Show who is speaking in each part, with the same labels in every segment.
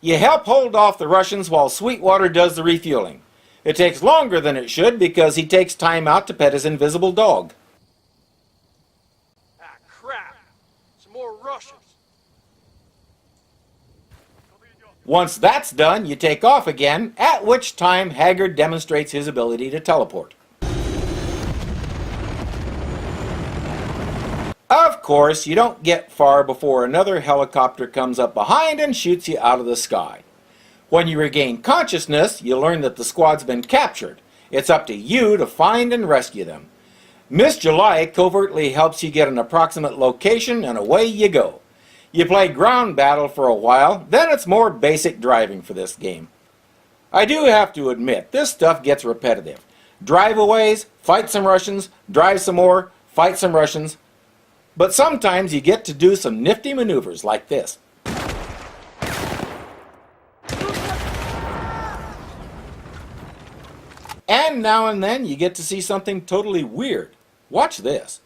Speaker 1: You help hold off the Russians while Sweetwater does the refueling. It takes longer than it should because he takes time out to pet his invisible dog.
Speaker 2: Ah, crap. Some more Russians.
Speaker 1: Once that's done, you take off again, at which time Haggard demonstrates his ability to teleport. Of course, you don't get far before another helicopter comes up behind and shoots you out of the sky. When you regain consciousness, you learn that the squad's been captured. It's up to you to find and rescue them. Miss July covertly helps you get an approximate location, and away you go. You play ground battle for a while, then it's more basic driving for this game. I do have to admit, this stuff gets repetitive. Drive-aways, fight some Russians, drive some more, fight some Russians. But sometimes you get to do some nifty maneuvers like this. And now and then you get to see something totally weird. Watch this.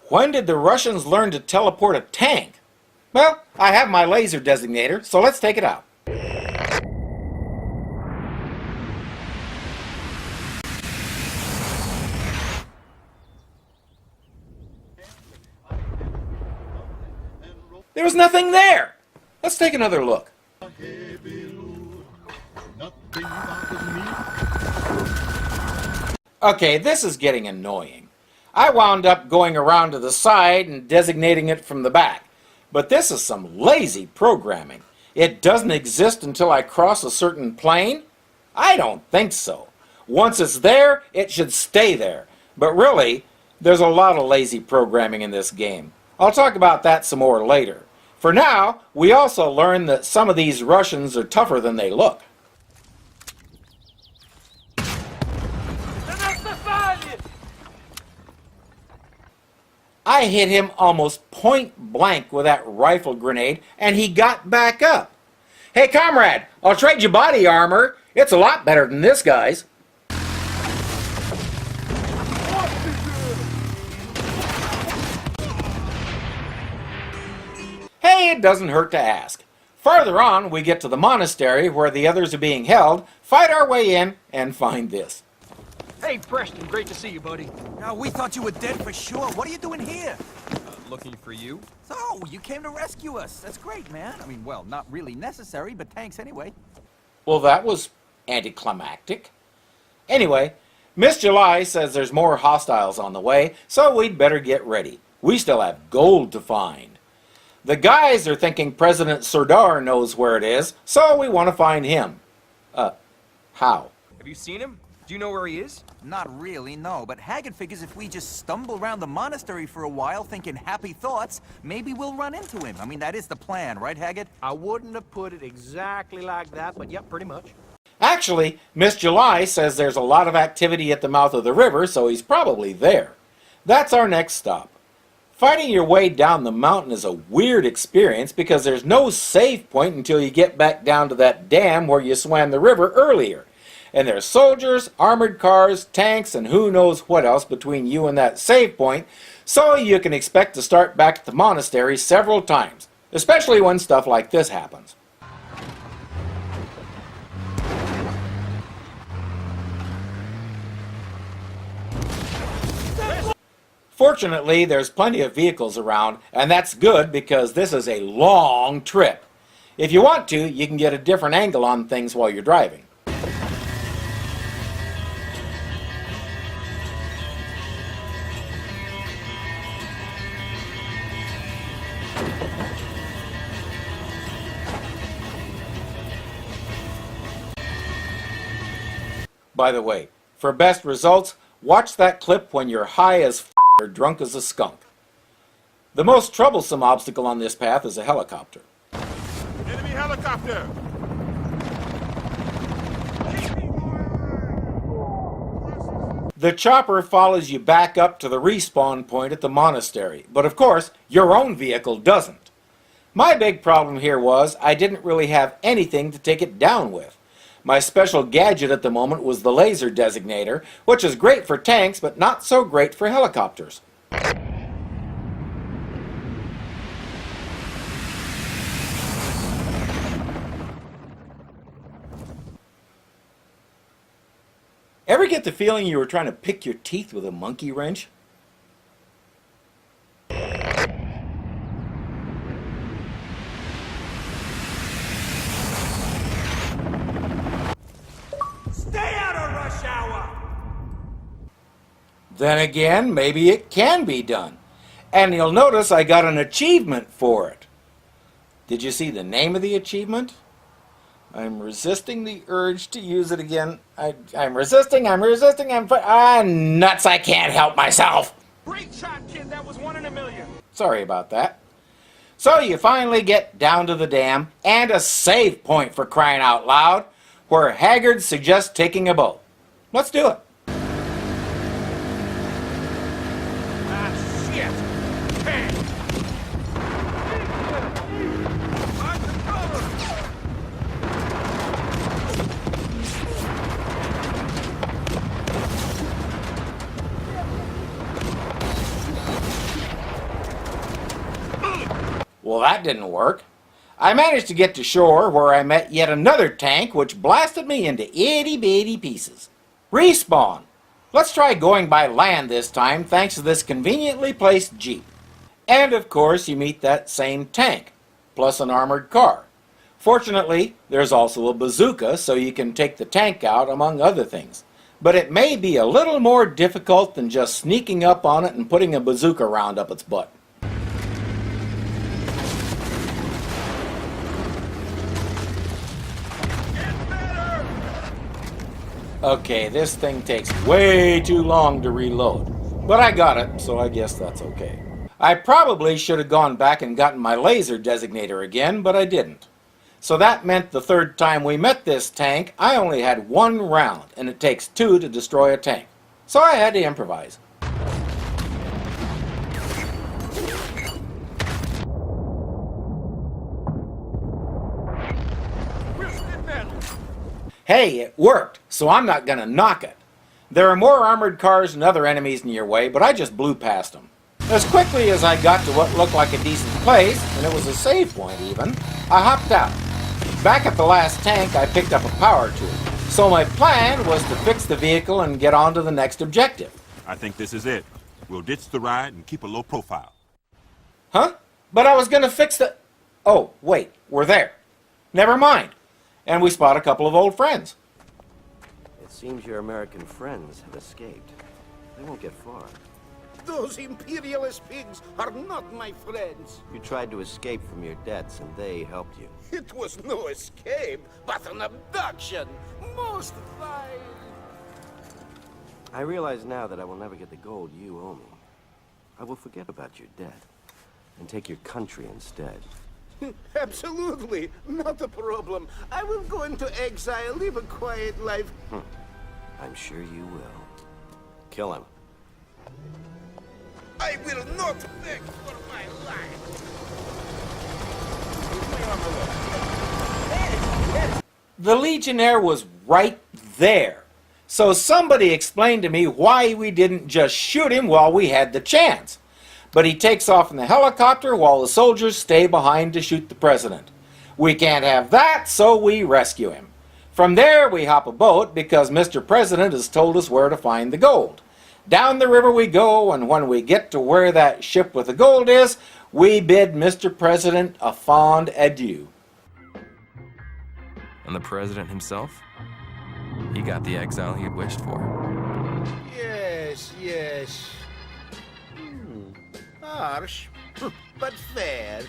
Speaker 1: When did the Russians learn to teleport a tank? Well, I have my laser designator, so let's take it out. There was nothing there. Let's take another look. Okay, this is getting annoying. I wound up going around to the side and designating it from the back. But this is some lazy programming. It doesn't exist until I cross a certain plane? I don't think so. Once it's there, it should stay there. But really, there's a lot of lazy programming in this game. I'll talk about that some more later. For now, we also learn that some of these Russians are tougher than they look. I hit him almost point blank with that rifle grenade, and he got back up. Hey comrade, I'll trade you body armor. It's a lot better than this guy's. Hey, it doesn't hurt to ask. Farther on, we get to the monastery where the others are being held, fight our way in, and find this.
Speaker 2: Hey, Preston, great to see you, buddy.
Speaker 3: Now, we thought you were dead for sure. What are you doing here?
Speaker 4: Looking for you?
Speaker 3: So, you came to rescue us. That's great, man. I mean, well, not really necessary, but thanks anyway.
Speaker 1: Well, that was anticlimactic. Anyway, Miss July says there's more hostiles on the way, so we'd better get ready. We still have gold to find. The guys are thinking President Serdar knows where it is, so we want to find him. How?
Speaker 4: Have you seen him? Do you know where he is?
Speaker 3: Not really, no, but Haggard figures if we just stumble around the monastery for a while thinking happy thoughts, maybe we'll run into him. I mean, that is the plan, right, Haggard?
Speaker 2: I wouldn't have put it exactly like that, but yep, pretty much.
Speaker 1: Actually, Miss July says there's a lot of activity at the mouth of the river, so he's probably there. That's our next stop. Fighting your way down the mountain is a weird experience because there's no save point until you get back down to that dam where you swam the river earlier. And there's soldiers, armored cars, tanks, and who knows what else between you and that save point, so you can expect to start back at the monastery several times, especially when stuff like this happens. Fortunately, there's plenty of vehicles around, and that's good because this is a long trip. If you want to, you can get a different angle on things while you're driving. By the way, for best results, watch that clip when you're high as f*** or drunk as a skunk. The most troublesome obstacle on this path is a helicopter.
Speaker 5: Enemy helicopter!
Speaker 1: The chopper follows you back up to the respawn point at the monastery, but of course, your own vehicle doesn't. My big problem here was I didn't really have anything to take it down with. My special gadget at the moment was the laser designator, which is great for tanks but not so great for helicopters. Ever get the feeling you were trying to pick your teeth with a monkey wrench?
Speaker 2: Stay out of rush hour!
Speaker 1: Then again, maybe it can be done. And you'll notice I got an achievement for it. Did you see the name of the achievement? I'm resisting the urge to use it again. I'm resisting, nuts, I can't help myself.
Speaker 2: Great shot, kid. That was 1 in a million.
Speaker 1: Sorry about that. So you finally get down to the dam, and a save point for crying out loud, where Haggard suggests taking a boat. Let's do it.
Speaker 2: Ah, shit. Hey.
Speaker 1: Well, that didn't work. I managed to get to shore where I met yet another tank which blasted me into itty-bitty pieces. Respawn! Let's try going by land this time thanks to this conveniently placed jeep. And of course you meet that same tank, plus an armored car. Fortunately, there's also a bazooka so you can take the tank out among other things. But it may be a little more difficult than just sneaking up on it and putting a bazooka round up its butt. Okay, this thing takes way too long to reload. But I got it, so I guess that's okay. I probably should have gone back and gotten my laser designator again, but I didn't. So that meant the third time we met this tank, I only had 1 round, and it takes 2 to destroy a tank. So I had to improvise. Hey, it worked, so I'm not gonna knock it. There are more armored cars and other enemies in your way, but I just blew past them. As quickly as I got to what looked like a decent place, and it was a save point even, I hopped out. Back at the last tank, I picked up a power tool. So my plan was to fix the vehicle and get on to the next objective.
Speaker 5: I think this is it. We'll ditch the ride and keep a low profile.
Speaker 1: Huh? But I was gonna fix the... Oh, wait, we're there. Never mind. And we spot a couple of old friends.
Speaker 6: It seems your American friends have escaped. They won't get far.
Speaker 7: Those imperialist pigs are not my friends.
Speaker 6: You tried to escape from your debts, and they helped you.
Speaker 7: It was no escape, but an abduction. Most vile.
Speaker 6: I realize now that I will never get the gold you owe me. I will forget about your debt and take your country instead.
Speaker 7: Absolutely, not a problem. I will go into exile, live a quiet life.
Speaker 6: I'm sure you will. Kill him.
Speaker 7: I will not beg for my life.
Speaker 1: The Legionnaire was right there. So somebody explained to me why we didn't just shoot him while we had the chance. But he takes off in the helicopter while the soldiers stay behind to shoot the president. We can't have that, so we rescue him. From there, we hop a boat because Mr. President has told us where to find the gold. Down the river we go, and when we get to where that ship with the gold is, we bid Mr. President a fond adieu.
Speaker 8: And the president himself? He got the exile he had wished for.
Speaker 7: Yes, yes. Harsh, but fair.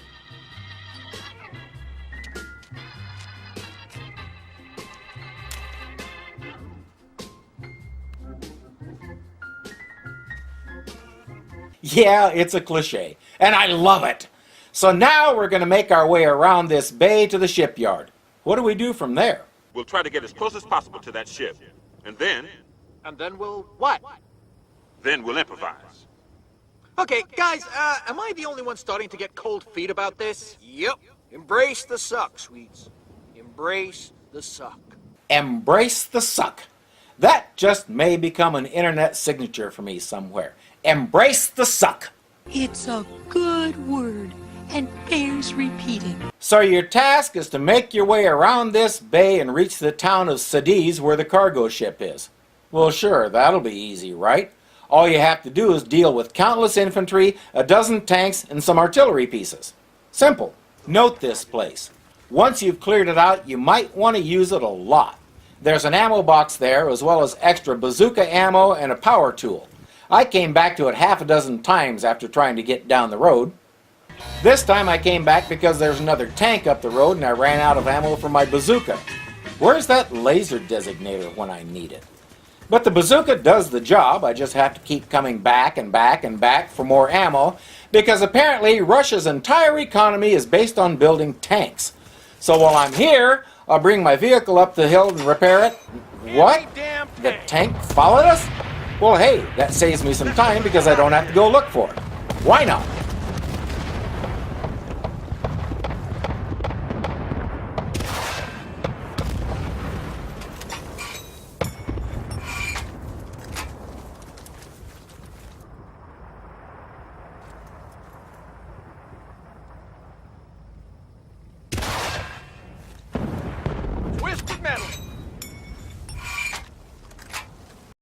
Speaker 1: Yeah, it's a cliche, and I love it. So now we're going to make our way around this bay to the shipyard. What do we do from there?
Speaker 5: We'll try to get as close as possible to that ship. And then
Speaker 2: we'll what?
Speaker 5: Then we'll improvise.
Speaker 2: Okay, guys, am I the only one starting to get cold feet about this? Yep. Embrace the suck, sweets. Embrace the suck.
Speaker 1: Embrace the suck. That just may become an internet signature for me somewhere. Embrace the suck.
Speaker 9: It's a good word and bears repeating.
Speaker 1: So your task is to make your way around this bay and reach the town of Cadiz where the cargo ship is. Well, sure, that'll be easy, right? All you have to do is deal with countless infantry, a dozen tanks, and some artillery pieces. Simple. Note this place. Once you've cleared it out, you might want to use it a lot. There's an ammo box there, as well as extra bazooka ammo and a power tool. I came back to it half a dozen times after trying to get down the road. This time I came back because there's another tank up the road and I ran out of ammo for my bazooka. Where's that laser designator when I need it? But the bazooka does the job. I just have to keep coming back and back and back for more ammo because apparently Russia's entire economy is based on building tanks. So while I'm here, I'll bring my vehicle up the hill and repair it. What? The tank followed us? Well, hey, that saves me some time because I don't have to go look for it. Why not?